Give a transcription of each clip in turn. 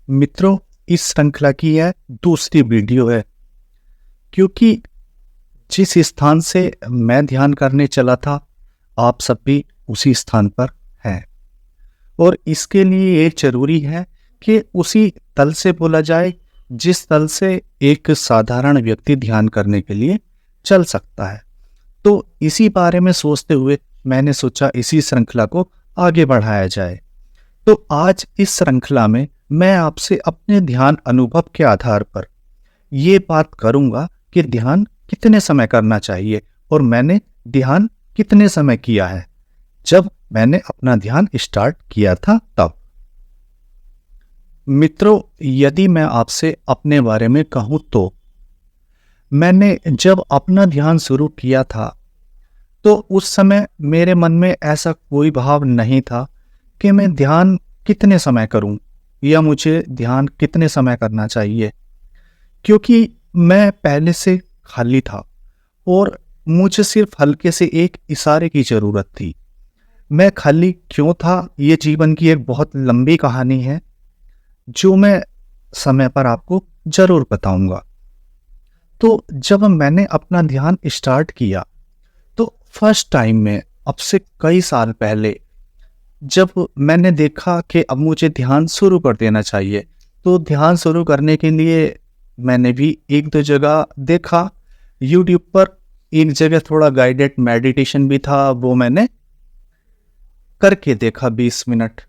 मित्रों, इस श्रृंखला की यह दूसरी वीडियो है क्योंकि जिस स्थान से मैं ध्यान करने चला था, आप सब भी उसी स्थान पर हैं और इसके लिए ये जरूरी है कि उसी तल से बोला जाए जिस तल से एक साधारण व्यक्ति ध्यान करने के लिए चल सकता है। तो इसी बारे में सोचते हुए मैंने सोचा इसी श्रृंखला को आगे बढ़ाया जाए। तो आज इस श्रृंखला में मैं आपसे अपने ध्यान अनुभव के आधार पर ये बात करूंगा कि ध्यान कितने समय करना चाहिए और मैंने ध्यान कितने समय किया है जब मैंने अपना ध्यान स्टार्ट किया था तब। मित्रों, यदि मैं आपसे अपने बारे में कहूं तो मैंने जब अपना ध्यान शुरू किया था तो उस समय मेरे मन में ऐसा कोई भाव नहीं था कि मैं ध्यान कितने समय करूं या मुझे ध्यान कितने समय करना चाहिए, क्योंकि मैं पहले से खाली था और मुझे सिर्फ हल्के से एक इशारे की ज़रूरत थी। मैं खाली क्यों था, ये जीवन की एक बहुत लंबी कहानी है जो मैं समय पर आपको ज़रूर बताऊंगा। तो जब मैंने अपना ध्यान स्टार्ट किया तो फर्स्ट टाइम में अब से कई साल पहले जब मैंने देखा कि अब मुझे ध्यान शुरू कर देना चाहिए, तो ध्यान शुरू करने के लिए मैंने भी एक दो जगह देखा यूट्यूब पर। एक जगह थोड़ा गाइडेड मेडिटेशन भी था, वो मैंने करके देखा 20 मिनट।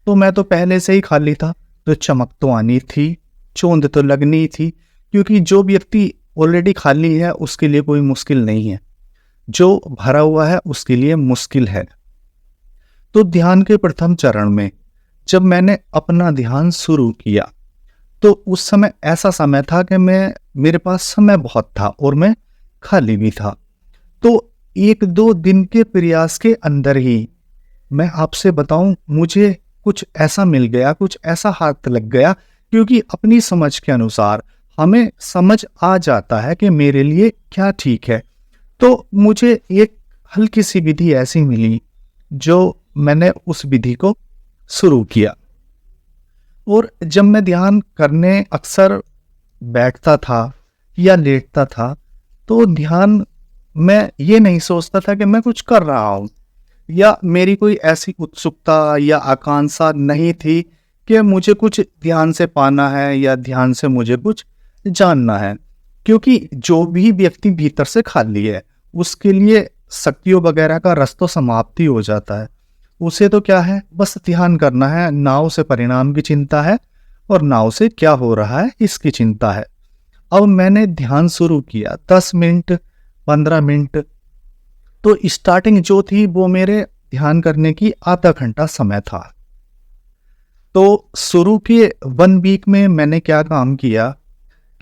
तो मैं तो पहले से ही खाली था, तो चमक तो आनी थी, चोंद तो लगनी थी, क्योंकि जो व्यक्ति ऑलरेडी खाली है उसके लिए कोई मुश्किल नहीं है, जो भरा हुआ है उसके लिए मुश्किल है। तो ध्यान के प्रथम चरण में जब मैंने अपना ध्यान शुरू किया तो उस समय ऐसा समय था कि मेरे पास समय बहुत था और मैं खाली भी था। तो एक दो दिन के प्रयास के अंदर ही मैं आपसे बताऊं, मुझे कुछ ऐसा मिल गया, कुछ ऐसा हाथ लग गया, क्योंकि अपनी समझ के अनुसार हमें समझ आ जाता है कि मेरे लिए क्या ठीक है। तो मुझे एक हल्की सी विधि ऐसी मिली जो मैंने उस विधि को शुरू किया। और जब मैं ध्यान करने अक्सर बैठता था या लेटता था तो ध्यान मैं ये नहीं सोचता था कि मैं कुछ कर रहा हूँ, या मेरी कोई ऐसी उत्सुकता या आकांक्षा नहीं थी कि मुझे कुछ ध्यान से पाना है या ध्यान से मुझे कुछ जानना है। क्योंकि जो भी व्यक्ति भीतर से खाली है उसके लिए शक्तियों वगैरह का रस तो समाप्ति हो जाता है। उसे तो क्या है, बस ध्यान करना है, ना उसे परिणाम की चिंता है और ना उसे क्या हो रहा है इसकी चिंता है। अब मैंने ध्यान शुरू किया 10 मिनट 15 मिनट, तो स्टार्टिंग जो थी वो मेरे ध्यान करने की आधा घंटा समय था। तो शुरू के 1 वीक में मैंने क्या काम किया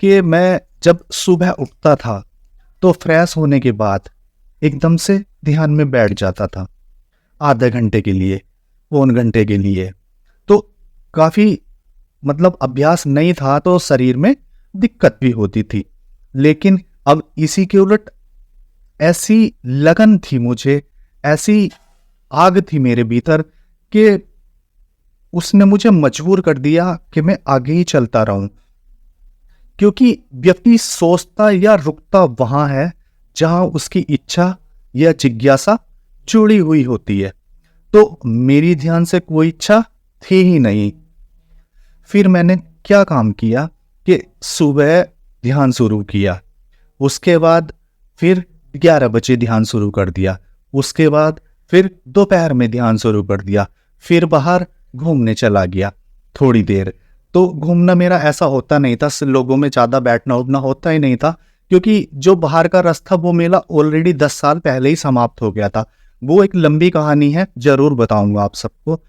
कि मैं जब सुबह उठता था तो फ्रेश होने के बाद एकदम से ध्यान में बैठ जाता था, आधे घंटे के लिए, पौन घंटे के लिए। तो काफ़ी अभ्यास नहीं था तो शरीर में दिक्कत भी होती थी, लेकिन अब इसी के उलट ऐसी लगन थी मुझे, ऐसी आग थी मेरे भीतर कि उसने मुझे मजबूर कर दिया कि मैं आगे ही चलता रहूं। क्योंकि व्यक्ति सोचता या रुकता वहां है जहां उसकी इच्छा या जिज्ञासा जुड़ी हुई होती है। तो मेरी ध्यान से कोई इच्छा थी ही नहीं। फिर मैंने क्या काम किया कि सुबह ध्यान शुरू किया, उसके बाद फिर 11 बजे ध्यान शुरू कर दिया, उसके बाद फिर दोपहर में ध्यान शुरू कर दिया, फिर बाहर घूमने चला गया थोड़ी देर। तो घूमना मेरा ऐसा होता नहीं था, लोगों में ज़्यादा बैठना उठना होता ही नहीं था, क्योंकि जो बाहर का रास्ता वो मेरा ऑलरेडी 10 साल पहले ही समाप्त हो गया था। वो एक लंबी कहानी है, जरूर बताऊंगा आप सबको।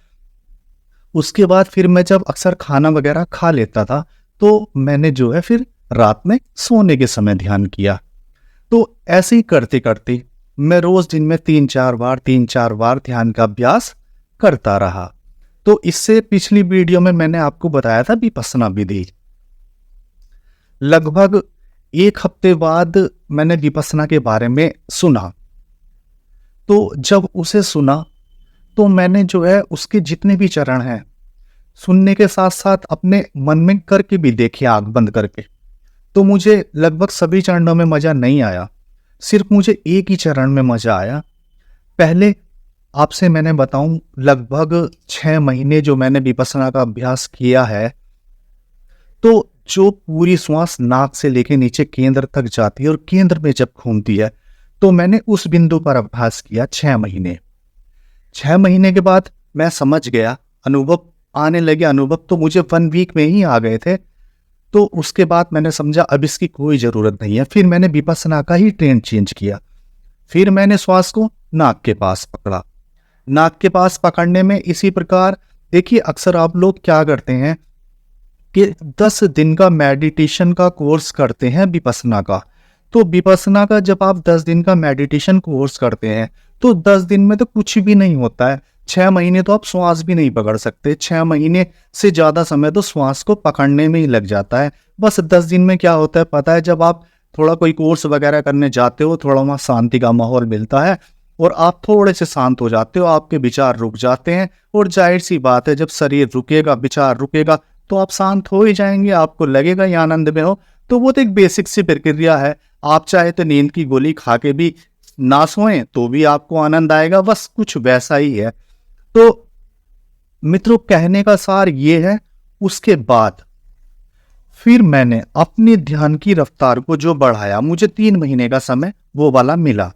उसके बाद फिर मैं जब अक्सर खाना वगैरह खा लेता था तो मैंने जो है फिर रात में सोने के समय ध्यान किया। तो ऐसे ही करते करते मैं रोज दिन में 3-4 बार ध्यान का अभ्यास करता रहा। तो इससे पिछली वीडियो में मैंने आपको बताया था विपश्यना विधि। लगभग 1 हफ्ते बाद मैंने विपश्यना के बारे में सुना। तो जब उसे सुना तो मैंने जो है उसके जितने भी चरण हैं सुनने के साथ साथ अपने मन में करके भी देखे आंख बंद करके, तो मुझे लगभग सभी चरणों में मजा नहीं आया। सिर्फ मुझे एक ही चरण में मजा आया। पहले आपसे मैंने बताऊं, लगभग 6 महीने जो मैंने विपश्यना का अभ्यास किया है, तो जो पूरी श्वास नाक से लेके नीचे केंद्र तक जाती है और केंद्र में जब घूमती है, तो मैंने उस बिंदु पर अभ्यास किया 6 महीने। 6 महीने के बाद मैं समझ गया, अनुभव आने लगे। अनुभव तो मुझे 1 वीक में ही आ गए थे। तो उसके बाद मैंने समझा अब इसकी कोई ज़रूरत नहीं है। फिर मैंने विपश्यना का ही ट्रेंड चेंज किया। फिर मैंने श्वास को नाक के पास पकड़ा। नाक के पास पकड़ने में इसी प्रकार, देखिए अक्सर आप लोग क्या करते हैं कि 10 दिन का मेडिटेशन का कोर्स करते हैं विपश्यना का। तो विपश्यना का जब आप 10 दिन का मेडिटेशन कोर्स करते हैं, तो 10 दिन में तो कुछ भी नहीं होता है। 6 महीने तो आप श्वास भी नहीं पकड़ सकते। 6 महीने से ज़्यादा समय तो श्वास को पकड़ने में ही लग जाता है। बस 10 दिन में क्या होता है पता है, जब आप थोड़ा कोई कोर्स वगैरह करने जाते हो, थोड़ा वहाँ शांति का माहौल मिलता है और आप थोड़े से शांत हो जाते हो, आपके विचार रुक जाते हैं। और जाहिर सी बात है, जब शरीर रुकेगा, विचार रुकेगा, तो आप शांत हो ही जाएंगे, आपको लगेगा ये आनंद में हो। तो वो तो एक बेसिक सी प्रक्रिया है। आप चाहे तो नींद की गोली खा के भी ना सोएं तो भी आपको आनंद आएगा, बस कुछ वैसा ही है। तो मित्रों, कहने का सार ये है। उसके बाद फिर मैंने अपने ध्यान की रफ्तार को जो बढ़ाया, मुझे 3 महीने का समय वो वाला मिला।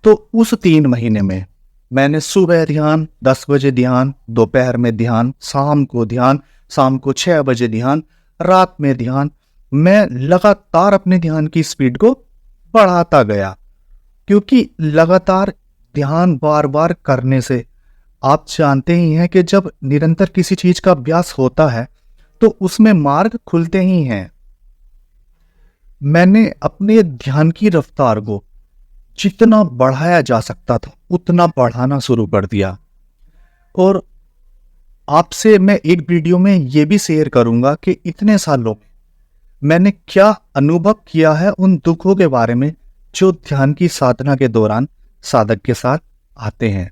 तो उस 3 महीने में मैंने सुबह ध्यान, 10 बजे ध्यान, दोपहर में ध्यान, शाम को ध्यान, शाम को 6 बजे ध्यान, रात में ध्यान, मैं लगातार अपने ध्यान की स्पीड को बढ़ाता गया। क्योंकि लगातार ध्यान बार बार करने से, आप जानते ही हैं कि जब निरंतर किसी चीज का अभ्यास होता है तो उसमें मार्ग खुलते ही हैं। मैंने अपने ध्यान की रफ्तार को जितना बढ़ाया जा सकता था उतना बढ़ाना शुरू कर दिया। और आपसे मैं एक वीडियो में ये भी शेयर करूंगा कि इतने सालों में मैंने क्या अनुभव किया है उन दुखों के बारे में जो ध्यान की साधना के दौरान साधक के साथ आते हैं।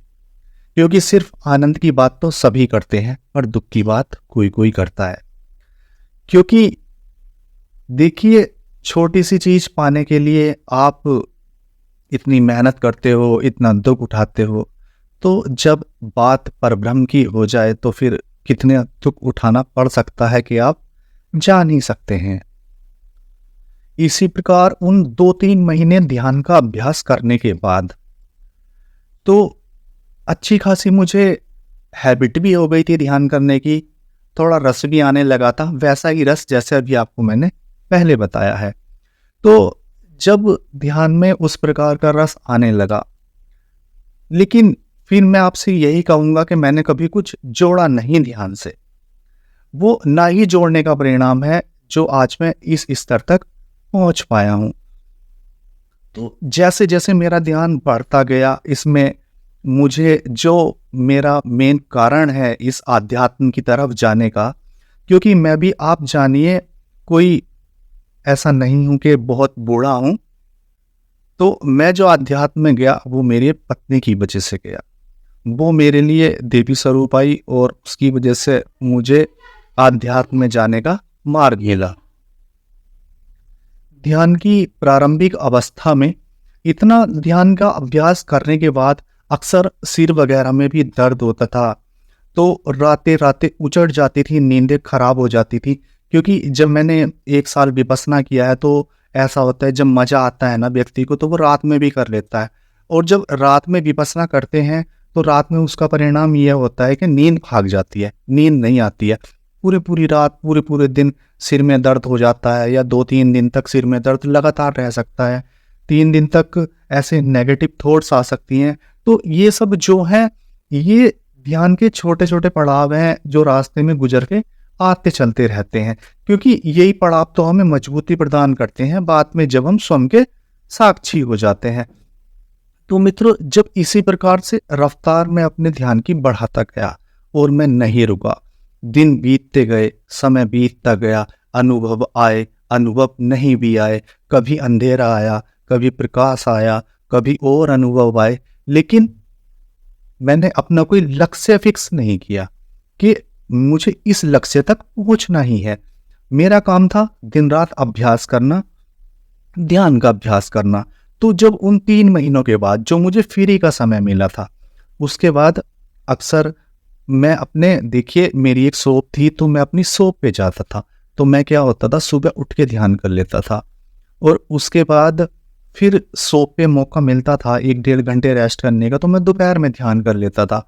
क्योंकि सिर्फ आनंद की बात तो सभी करते हैं, पर दुख की बात कोई कोई करता है। क्योंकि देखिए, छोटी सी चीज पाने के लिए आप इतनी मेहनत करते हो, इतना दुख उठाते हो, तो जब बात परब्रह्म की हो जाए तो फिर कितने दुख उठाना पड़ सकता है कि आप जान ही सकते हैं। इसी प्रकार उन 2-3 महीने ध्यान का अभ्यास करने के बाद तो अच्छी खासी मुझे हैबिट भी हो गई थी ध्यान करने की। थोड़ा रस भी आने लगा था, वैसा ही रस जैसे अभी आपको मैंने पहले बताया है। तो जब ध्यान में उस प्रकार का रस आने लगा, लेकिन फिर मैं आपसे यही कहूँगा कि मैंने कभी कुछ जोड़ा नहीं ध्यान से। वो ना ही जोड़ने का परिणाम है जो आज मैं इस स्तर तक पहुंच पाया हूं। तो जैसे जैसे मेरा ध्यान बढ़ता गया, इसमें मुझे जो मेरा मेन कारण है इस आध्यात्म की तरफ जाने का, क्योंकि मैं भी, आप जानिए, कोई ऐसा नहीं हूं कि बहुत बूढ़ा हूं। तो मैं जो आध्यात्म में गया वो मेरी पत्नी की वजह से गया। वो मेरे लिए देवी स्वरूप आई और उसकी वजह से मुझे आध्यात्म में जाने का मार्ग मिला। ध्यान की प्रारंभिक अवस्था में इतना ध्यान का अभ्यास करने के बाद अक्सर सिर वगैरह में भी दर्द होता था। तो रातें रातें उचट जाती थी, नींदें खराब हो जाती थी। क्योंकि जब मैंने 1 साल विपश्यना किया है तो ऐसा होता है, जब मजा आता है ना व्यक्ति को, तो वो रात में भी कर लेता है। और जब रात में विपश्यना करते हैं तो रात में उसका परिणाम यह होता है कि नींद भाग जाती है, नींद नहीं आती है। पूरी पूरी रात, पूरे पूरे दिन सिर में दर्द हो जाता है, या 2-3 दिन तक सिर में दर्द लगातार रह सकता है। 3 दिन तक ऐसे नेगेटिव थॉट्स आ सकती हैं। तो ये सब जो है, ये ध्यान के छोटे छोटे पड़ाव हैं जो रास्ते में गुजर के आते चलते रहते हैं। क्योंकि यही पड़ाव तो हमें मजबूती प्रदान करते हैं बाद में, जब हम स्वयं के साक्षी हो जाते हैं। तो मित्रों, जब इसी प्रकार से रफ्तार में अपने ध्यान की बढ़ाता गया और मैं नहीं रुका, दिन बीतते गए, समय बीतता गया, अनुभव आए, अनुभव नहीं भी आए, कभी अंधेरा आया, कभी प्रकाश आया, कभी और अनुभव आए। लेकिन मैंने अपना कोई लक्ष्य फिक्स नहीं किया कि मुझे इस लक्ष्य तक पहुंचना ही है। मेरा काम था दिन रात अभ्यास करना, ध्यान का अभ्यास करना। तो जब उन 3 महीनों के बाद जो मुझे फ्री का समय मिला था, उसके बाद अक्सर मैं अपने, देखिए मेरी एक शॉप थी तो मैं अपनी शॉप पे जाता था। तो मैं क्या होता था, सुबह उठ के ध्यान कर लेता था और उसके बाद फिर शॉप पे मौका मिलता था 1-1.5 घंटे रेस्ट करने का, तो मैं दोपहर में ध्यान कर लेता था।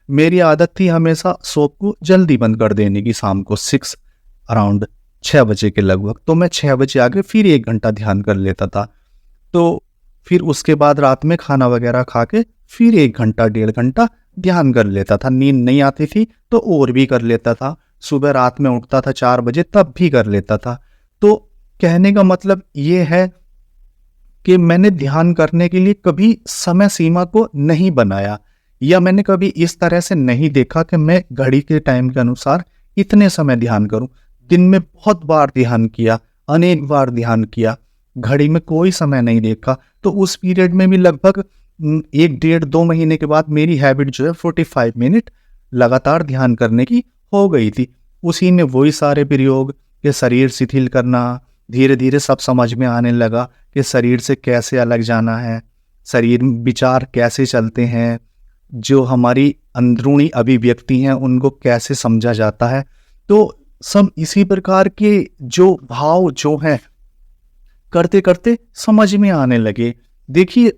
मेरी आदत थी हमेशा शॉप को जल्दी बंद कर देने की, शाम को 6 अराउंड 6 बजे के लगभग। तो मैं 6 बजे आके फिर 1 घंटा ध्यान कर लेता था। तो फिर उसके बाद रात में खाना वगैरह खा के फिर 1 घंटा 1.5 घंटा ध्यान कर लेता था। नींद नहीं आती थी तो और भी कर लेता था। सुबह रात में उठता था 4 बजे, तब भी कर लेता था। तो कहने का मतलब ये है कि मैंने ध्यान करने के लिए कभी समय सीमा को नहीं बनाया, या मैंने कभी इस तरह से नहीं देखा कि मैं घड़ी के टाइम के अनुसार इतने समय ध्यान करूं। दिन में बहुत बार ध्यान किया, अनेक बार ध्यान किया, घड़ी में कोई समय नहीं देखा। तो उस पीरियड में भी लगभग 1 डेढ़ 2 महीने के बाद मेरी हैबिट जो है 45 मिनट लगातार ध्यान करने की हो गई थी। उसी में वही सारे प्रयोग कि शरीर शिथिल करना, धीरे धीरे सब समझ में आने लगा कि शरीर से कैसे अलग जाना है, शरीर विचार कैसे चलते हैं, जो हमारी अंदरूनी अभिव्यक्ति हैं उनको कैसे समझा जाता है। तो सब इसी प्रकार के जो भाव जो हैं करते करते समझ में आने लगे। देखिए,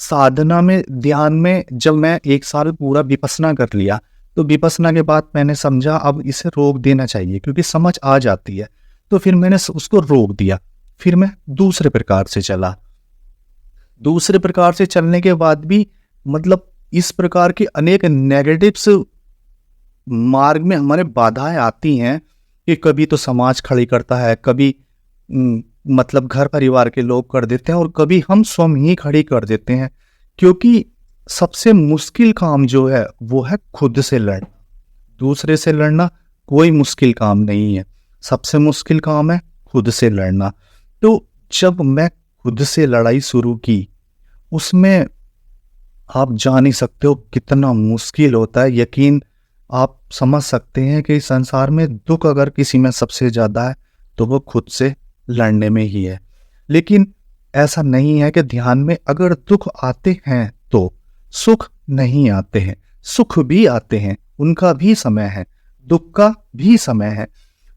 साधना में, ध्यान में जब मैं 1 साल पूरा विपස්සना कर लिया, तो विपස්සना के बाद मैंने समझा अब इसे रोक देना चाहिए क्योंकि समझ आ जाती है। तो फिर मैंने उसको रोक दिया। फिर मैं दूसरे प्रकार से चला। दूसरे प्रकार से चलने के बाद भी मतलब इस प्रकार के अनेक नेगेटिव्स मार्ग में हमारे बाधाएं आती हैं कि कभी तो समाज खड़ी करता है, कभी मतलब घर परिवार के लोग कर देते हैं और कभी हम स्वयं ही खड़ी कर देते हैं। क्योंकि सबसे मुश्किल काम जो है वो है खुद से लड़ना। दूसरे से लड़ना कोई मुश्किल काम नहीं है, सबसे मुश्किल काम है खुद से लड़ना। तो जब मैं खुद से लड़ाई शुरू की, उसमें आप जान ही सकते हो कितना मुश्किल होता है। यकीन आप समझ सकते हैं कि इस संसार में दुख अगर किसी में सबसे ज़्यादा है तो वो खुद से लड़ने में ही है। लेकिन ऐसा नहीं है कि ध्यान में अगर दुख आते हैं तो सुख नहीं आते हैं। सुख भी आते हैं, उनका भी समय है, दुख का भी समय है।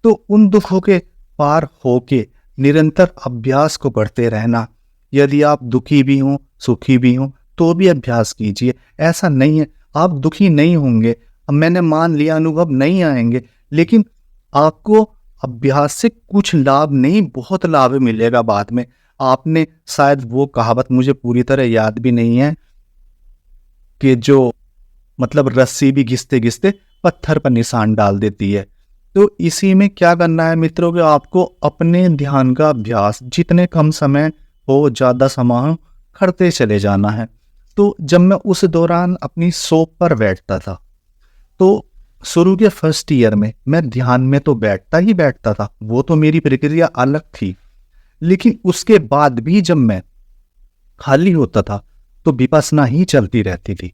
तो उन दुखों के पार होके निरंतर अभ्यास को करते रहना। यदि आप दुखी भी हों, सुखी भी हों, तो भी अभ्यास कीजिए। ऐसा नहीं है आप दुखी नहीं होंगे, अब मैंने मान लिया अनुभव नहीं आएंगे, लेकिन आपको अभ्यास से कुछ लाभ नहीं, बहुत लाभ मिलेगा बाद में। आपने शायद वो कहावत, मुझे पूरी तरह याद भी नहीं है, कि जो मतलब रस्सी भी घिसते घिसते पत्थर पर निशान डाल देती है। तो इसी में क्या करना है मित्रों, कि आपको अपने ध्यान का अभ्यास जितने कम समय हो, ज़्यादा समय हो, करते चले जाना है। तो जब मैं उस दौरान अपनी शॉप पर बैठता था, तो शुरू के फर्स्ट ईयर में मैं ध्यान में तो बैठता ही बैठता था, वो तो मेरी प्रक्रिया अलग थी। लेकिन उसके बाद भी जब मैं खाली होता था तो विपස්සना ही चलती रहती थी।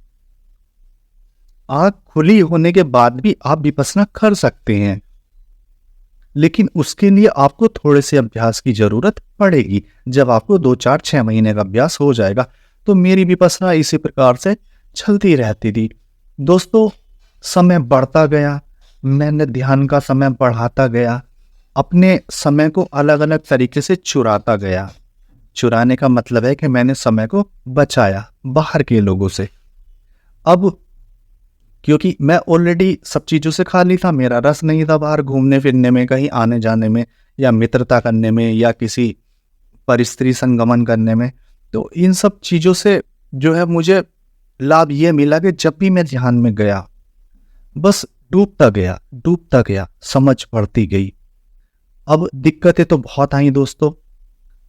आँख खुली होने के बाद भी आप विपස්සना कर सकते हैं, लेकिन उसके लिए आपको थोड़े से अभ्यास की जरूरत पड़ेगी। जब आपको 2 4 6 महीने का अभ्यास हो जाएगा, तो मेरी विपස්සना इसी प्रकार से चलती रहती थी। दोस्तों, समय बढ़ता गया, मैंने ध्यान का समय बढ़ाता गया, अपने समय को अलग अलग तरीके से चुराता गया। चुराने का मतलब है कि मैंने समय को बचाया बाहर के लोगों से। अब क्योंकि मैं ऑलरेडी सब चीज़ों से खाली था, मेरा रस नहीं था बाहर घूमने फिरने में, कहीं आने जाने में, या मित्रता करने में, या किसी परिस्त्री संगमन करने में। तो इन सब चीज़ों से जो है मुझे लाभ ये मिला कि जब भी मैं ध्यान में गया, बस डूबता गया, समझ बढ़ती गई। अब दिक्कतें तो बहुत आई दोस्तों,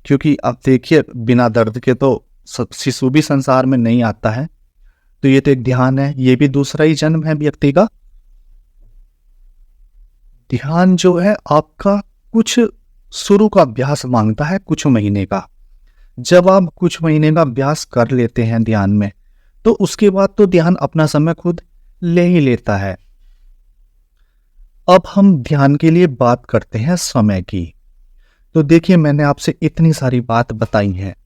क्योंकि अब देखिए बिना दर्द के तो शिशु भी संसार में नहीं आता है। तो ये तो एक ध्यान है, ये भी दूसरा ही जन्म है व्यक्ति का। ध्यान जो है आपका कुछ शुरू का अभ्यास मांगता है, कुछ महीने का। जब आप कुछ महीने का अभ्यास कर लेते हैं ध्यान में, तो उसके बाद तो ध्यान अपना समय खुद ले ही लेता है। अब हम ध्यान के लिए बात करते हैं समय की। तो देखिए, मैंने आपसे इतनी सारी बात बताई है।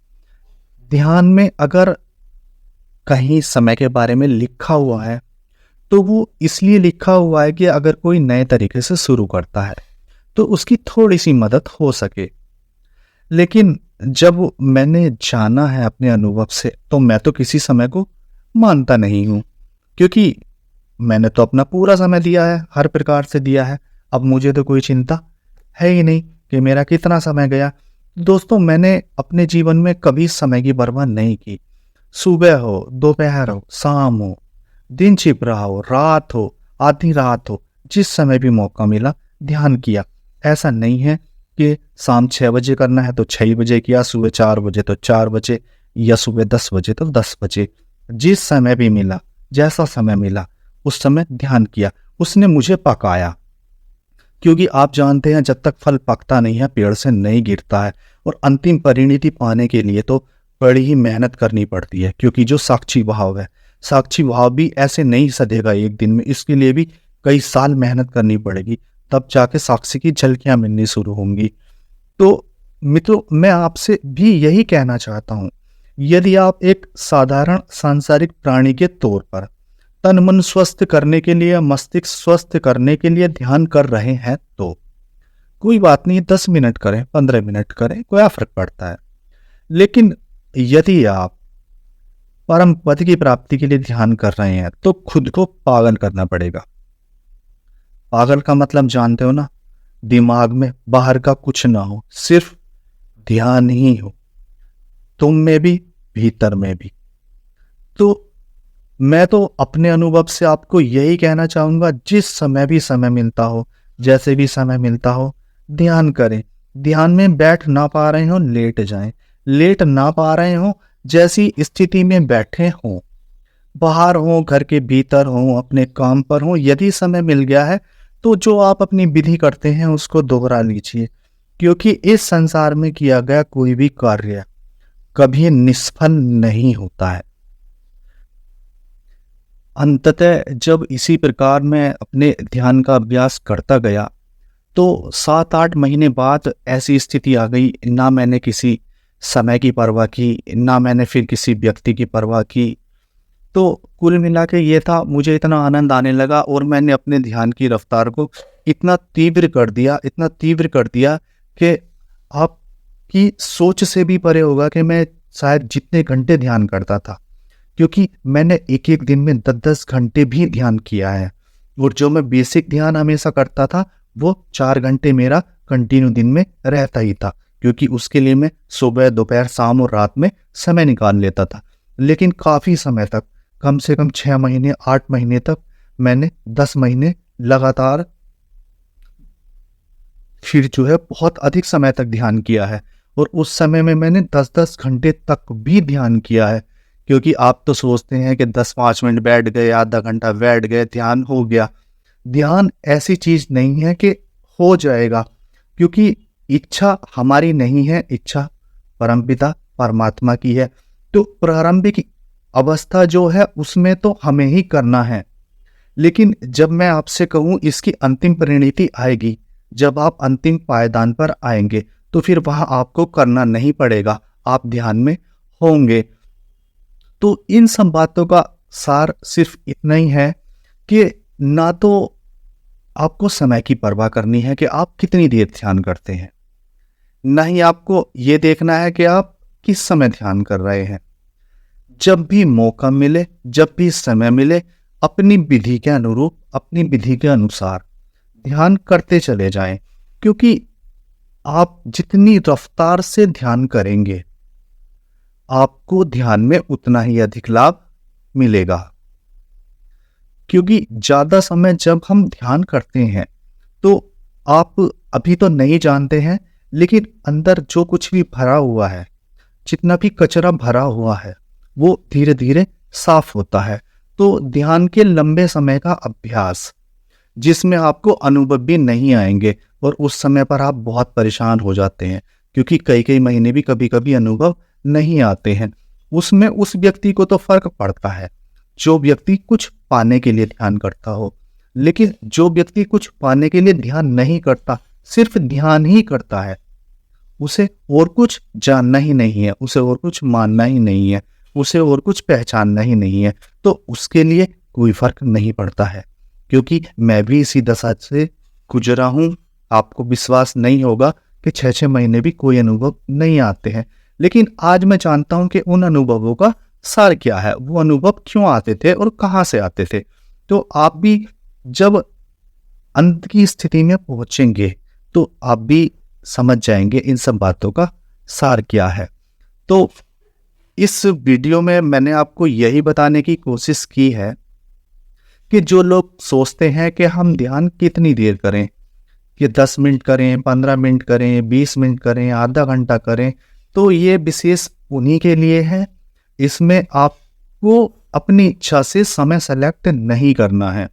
ध्यान में अगर कहीं समय के बारे में लिखा हुआ है, तो वो इसलिए लिखा हुआ है कि अगर कोई नए तरीके से शुरू करता है, तो उसकी थोड़ी-सी मदद हो सके। लेकिन जब मैंने जाना है अपने अनुभव से, तो मैं तो किसी समय को मानता नहीं हूँ, क्योंकि मैंने तो अपना पूरा समय दिया है, हर प्रकार से दिया है। अब मुझे तो कोई चिंता है ही नहीं कि मेरा कितना समय गया। दोस्तों, मैंने अपने जीवन में कभी समय की परवाह नहीं की। सुबह हो, दोपहर हो, शाम हो, दिन छिप रहा हो, रात हो, आधी रात हो, जिस समय भी मौका मिला ध्यान किया। ऐसा नहीं है कि शाम 6 बजे करना है तो 6 बजे किया, सुबह 4 बजे तो 4 बजे, या सुबह 10 बजे तो 10 बजे। जिस समय भी मिला, जैसा समय मिला, उस समय ध्यान किया। उसने मुझे पकाया, क्योंकि आप जानते हैं जब तक फल पकता नहीं है पेड़ से नहीं गिरता है। और अंतिम परिणति पाने के लिए तो बड़ी ही मेहनत करनी पड़ती है, क्योंकि जो साक्षी भाव है, साक्षी भाव भी ऐसे नहीं सधेगा एक दिन में। इसके लिए भी कई साल मेहनत करनी पड़ेगी, तब जाके साक्षी की झलकियां मिलनी शुरू होंगी। तो मित्रों, मैं आपसे भी यही कहना चाहता हूं, यदि आप एक साधारण सांसारिक प्राणी के तौर पर तन मन स्वस्थ करने के लिए, मस्तिष्क स्वस्थ करने के लिए ध्यान कर रहे हैं, तो कोई बात नहीं, 10 मिनट करें, 15 मिनट करें, क्या फर्क पड़ता है। लेकिन यदि आप परम पद की प्राप्ति के लिए ध्यान कर रहे हैं, तो खुद को पागल करना पड़ेगा। पागल का मतलब जानते हो ना? दिमाग में बाहर का कुछ ना हो, सिर्फ ध्यान ही हो, तुम में भी, भीतर में भी। तो मैं तो अपने अनुभव से आपको यही कहना चाहूंगा, जिस समय भी समय मिलता हो, जैसे भी समय मिलता हो, ध्यान करें। ध्यान में बैठ ना पा रहे हो, लेट जाएं। लेट ना पा रहे हो, जैसी स्थिति में बैठे हो, बाहर हो, घर के भीतर हो, अपने काम पर हो, यदि समय मिल गया है, तो जो आप अपनी विधि करते हैं उसको दोहरा लीजिए। क्योंकि इस संसार में किया गया कोई भी कार्य कभी निष्फल नहीं होता है। अंततः जब इसी प्रकार मैं अपने ध्यान का अभ्यास करता गया, तो 7-8 महीने बाद ऐसी स्थिति आ गई, ना मैंने किसी समय की परवाह की, ना मैंने फिर किसी व्यक्ति की परवाह की। तो कुल मिला के ये था, मुझे इतना आनंद आने लगा और मैंने अपने ध्यान की रफ्तार को इतना तीव्र कर दिया, इतना तीव्र कर दिया कि आपकी सोच से भी परे होगा कि मैं शायद जितने घंटे ध्यान करता था, क्योंकि मैंने एक-एक दिन में 10-10 घंटे भी ध्यान किया है। और जो मैं बेसिक ध्यान हमेशा करता था, वो 4 घंटे मेरा कंटिन्यू दिन में रहता ही था, क्योंकि उसके लिए मैं सुबह, दोपहर, शाम और रात में समय निकाल लेता था। लेकिन काफ़ी समय तक, कम से कम 6 महीने, 8 महीने तक मैंने 10 महीने लगातार फिर जो है बहुत अधिक समय तक ध्यान किया है। और उस समय में मैंने 10-10 घंटे तक भी ध्यान किया है। क्योंकि आप तो सोचते हैं कि 10-5 मिनट बैठ गए, आधा घंटा बैठ गए, ध्यान हो गया। ध्यान ऐसी चीज नहीं है कि हो जाएगा, क्योंकि इच्छा हमारी नहीं है, इच्छा परमपिता परमात्मा की है। तो प्रारंभिक अवस्था जो है उसमें तो हमें ही करना है। लेकिन जब मैं आपसे कहूं इसकी अंतिम परिणति आएगी, जब आप अंतिम पायदान पर आएंगे, तो फिर वहां आपको करना नहीं पड़ेगा, आप ध्यान में होंगे। तो इन सब बातों का सार सिर्फ इतना ही है कि ना तो आपको समय की परवाह करनी है कि आप कितनी देर ध्यान करते हैं, ना ही आपको ये देखना है कि आप किस समय ध्यान कर रहे हैं। जब भी मौका मिले, जब भी समय मिले, अपनी विधि के अनुरूप, अपनी विधि के अनुसार ध्यान करते चले जाएं। क्योंकि आप जितनी रफ्तार से ध्यान करेंगे, आपको ध्यान में उतना ही अधिक लाभ मिलेगा। क्योंकि ज्यादा समय जब हम ध्यान करते हैं, तो आप अभी तो नहीं जानते हैं, लेकिन अंदर जो कुछ भी भरा हुआ है, जितना भी कचरा भरा हुआ है, वो धीरे धीरे साफ होता है। तो ध्यान के लंबे समय का अभ्यास, जिसमें आपको अनुभव भी नहीं आएंगे, और उस समय पर आप बहुत परेशान हो जाते हैं, क्योंकि कई कई महीने भी कभी कभी अनुभव नहीं आते हैं। उसमें उस व्यक्ति को तो फर्क पड़ता है, जो व्यक्ति कुछ पाने के लिए ध्यान करता हो। लेकिन जो व्यक्ति कुछ पाने के लिए ध्यान नहीं करता, सिर्फ ध्यान ही करता है, उसे और कुछ जानना ही नहीं है, उसे और कुछ मानना ही नहीं है, उसे और कुछ पहचानना ही नहीं है, तो उसके लिए कोई फर्क नहीं पड़ता है। क्योंकि मैं भी इसी दशा से गुजरा हूँ। आपको विश्वास नहीं होगा कि 6-6 महीने भी कोई अनुभव नहीं आते हैं, लेकिन आज मैं जानता हूँ कि उन अनुभवों का सार क्या है, वो अनुभव क्यों आते थे और कहाँ से आते थे। तो आप भी जब अंत की स्थिति में पहुंचेंगे तो आप भी समझ जाएंगे इन सब बातों का सार क्या है। तो इस वीडियो में मैंने आपको यही बताने की कोशिश की है कि जो लोग सोचते हैं कि हम ध्यान कितनी देर करें, कि 10 मिनट करें, 15 मिनट करें, 20 मिनट करें, आधा घंटा करें, तो ये विशेष उन्हीं के लिए है। इसमें आपको अपनी इच्छा से समय सेलेक्ट नहीं करना है।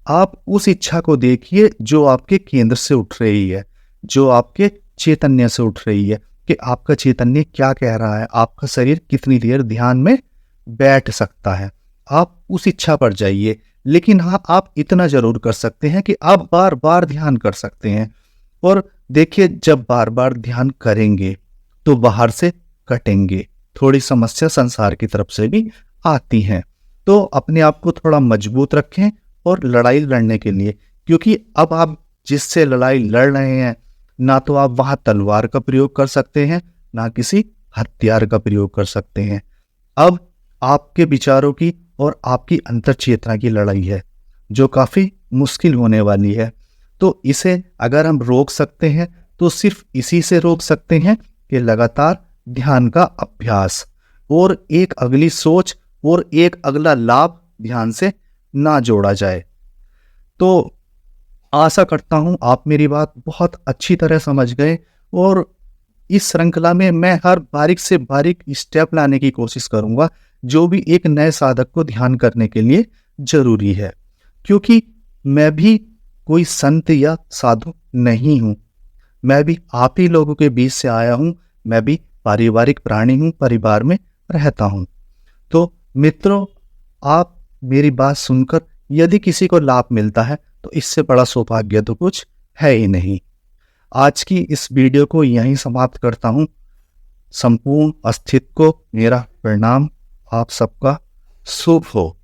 आप उस इच्छा को देखिए जो आपके केंद्र से उठ रही है, जो आपके चैतन्य से उठ रही है, कि आपका चैतन्य क्या कह रहा है, आपका शरीर कितनी देर ध्यान में बैठ सकता है। आप उस इच्छा पर जाइए। लेकिन हाँ, आप इतना जरूर कर सकते हैं कि आप बार बार ध्यान कर सकते हैं। और देखिए, जब बार बार ध्यान करेंगे तो बाहर से कटेंगे, थोड़ी समस्या संसार की तरफ से भी आती हैं। तो अपने आप को थोड़ा मजबूत रखें और लड़ाई लड़ने के लिए, क्योंकि अब आप जिससे लड़ाई लड़ रहे हैं, ना तो आप वहां तलवार का प्रयोग कर सकते हैं, ना किसी हथियार का प्रयोग कर सकते हैं। अब आपके विचारों की और आपकी अंतर चेतना की लड़ाई है, जो काफी मुश्किल होने वाली है। तो इसे अगर हम रोक सकते हैं तो सिर्फ इसी से रोक सकते हैं कि लगातार ध्यान का अभ्यास और एक अगली सोच और एक अगला लाभ ध्यान से ना जोड़ा जाए। तो आशा करता हूं आप मेरी बात बहुत अच्छी तरह समझ गए, और इस श्रृंखला में मैं हर बारीक से बारीक स्टेप लाने की कोशिश करूंगा जो भी एक नए साधक को ध्यान करने के लिए जरूरी है। क्योंकि मैं भी कोई संत या साधु नहीं हूं, मैं भी आप ही लोगों के बीच से आया हूं, मैं भी पारिवारिक प्राणी हूं, परिवार में रहता हूं। तो मित्रों, आप मेरी बात सुनकर यदि किसी को लाभ मिलता है तो इससे बड़ा सौभाग्य तो कुछ है ही नहीं। आज की इस वीडियो को यहीं समाप्त करता हूं। संपूर्ण अस्तित्व को मेरा प्रणाम। आप सबका शुभ हो।